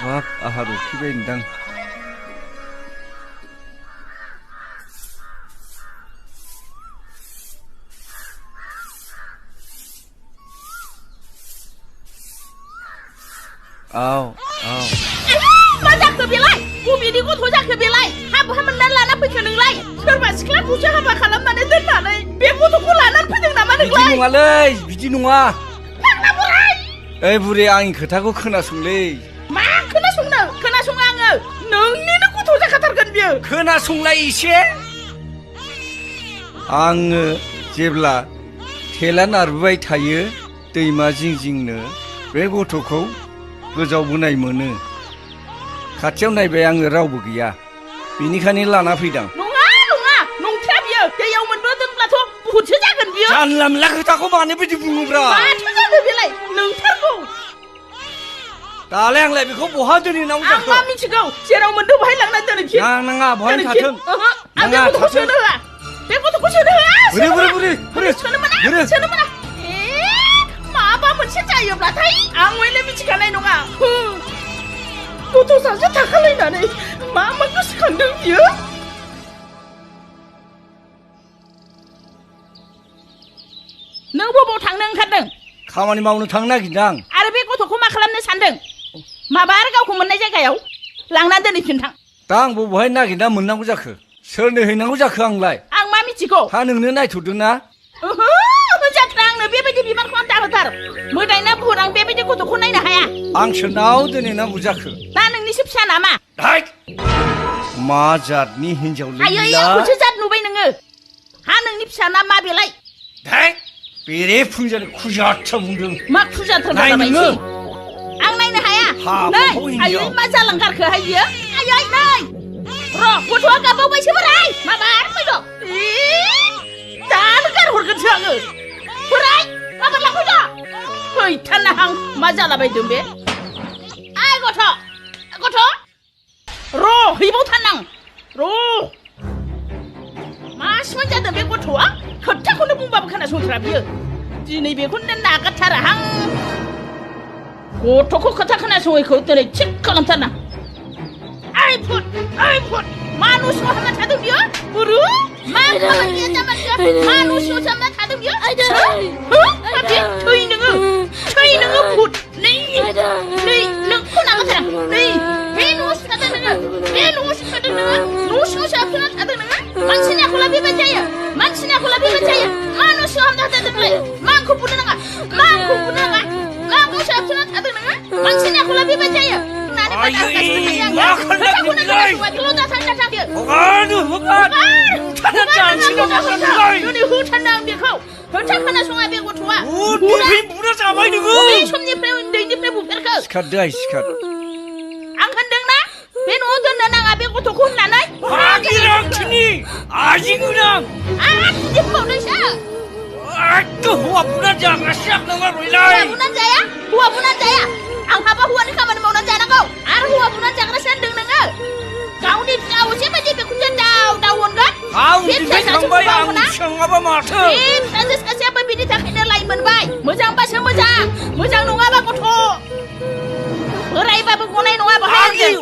Bab aha rukibe indang. मा जाखो बेलाय बबेनि गथ' जाखो बेलाय हाबहामोन लाना फैखो नोंलाय सोरबा सिख्लाखौसो हाबा खालामनानै दोननानै बे गथ'खौ लानानै फैदों नामा नोंलाय बिदि नङालै बिदि नङा फाग्ला बोराय ओइ बुरि आंनि खोथाखौ खोनासंलै मा खोनासङा आङो नोंनिनो गथ' जाखाथारगोन बियो खोनासंलाय एसे आङो जेब्ला थेला नारबाय थायो दैमा जिं जिंनो बे गथ'खौ गोजावबोनाय मोनो खाथियाव नायबाय आङो रावबो गैया बेनिखायनो लाना फैदों नङा नंथारा बियो दैयाव मोनबोदोंब्लाथ' बुहुदसो जागोन बियो जानला मोनला खोथाखौ मानो बिदि बुङोब्रा माथो जाखो बेलाय नोंथारगौ दालाय आंलाय बेखौ बहा दोनहैनांगौ जाखो आं मा मिथिगौ जेराव मोनदों बहाय लांना दोनहैफिन नाङा बहाय थाथों आं बे गथ'खौ सोनो होआ बे गथ'खौ सोनो होआ सोनो मोना माबा मोनसे जायोब्लाथाय आं हयले मिथिखानाय नङा गथ' सासे थाखालायनानै मा गोसोखांदों बियो नों बबाव थांनो ओंखारदों खामानि मावनो थांनो नागिरदों आं आरो बे गथ'खौ मा खालामनो सानदों माबा आरो गावखौ मोननाय जायगायाव लांना दोनहैफिन थां दा आंबो बहाय नागिरना मोननांगौ जाखो सोरनो हैनांगौ जाखो आंलाय आं मा मिथिगौ हा नोंनो नायथ'दों ना जात्रा आंनो बेबायदि बिबानखौ आं दाहोथार मोदायना बुहुर आं बेबायदि गथ'खौ नायनो हाया आं सोरनाव दोनहैनांगौ जाखो दा नोंनिसो फिसा नामा मा जातनि हिनजावलै आयै आंखौसो जात नुबाय नोङो हा नोंनि फिसा ना मा बेलाय बेरे फुंजानो खुजाथ्रा बुंदों मा खुजाथ्रा जाबायसै आं नायनो हाया नै आयै मा जालांगारखोहाय बियो आयै नै र' गथ'आ गाबावबायसो बोराय माबा आरो फैद' दानो गारहरगोनसो आङो बोराय माबा लांफैद' फैथारनाहां मा जालाबायदों बे आइ गथ' र' हैबावथारनां र' मासिमोन जादों बे गथ'आ खोथाखौनो बुंबाबो खोनासंथारा बियो दिनै बेखौनो नागारथाराहां गथ'खौ खोथा खोनासङैखौ दिनै थिग खालामथारना ओइ फुट मा न' सिङाव हाबना थादों बियो बुरु मा खामानिया जामारखो मा न' सिङाव हाबना थादों बियो थै नोङो फुट नै नोंखौ नागारथारा नै बे न'आव सिखादों नोङो न' सिङावसो हाबना थादों नोङो मानसिनि आखला बेबायदि जायो मा न' सिङाव हाबना थादों नोंलाय मा आंखौ बुनो नाङा मा आंखौसो हाबना थादों नोङो मानसिनि आखला बेबायदि जायो आं होनदोंना बे न'आव दोननो नाङा बे गथ'खौ होननानै हौवा जाया आं हाबा हौवानि खामानि मावनानै जानांगौ आरो हौवा बुनानै जाग्रासो होनदों नोङो गावनि फिसाजो बायदि बेखौसो दाव अनगोन बे फिसाजोखौ फिसाजो सासेयाबो बिनि थाखायनो लाइ मोनबाय मोजांबासो मोजां नङाबा गथ' बोरायबाबो गनाय नङा बाहाय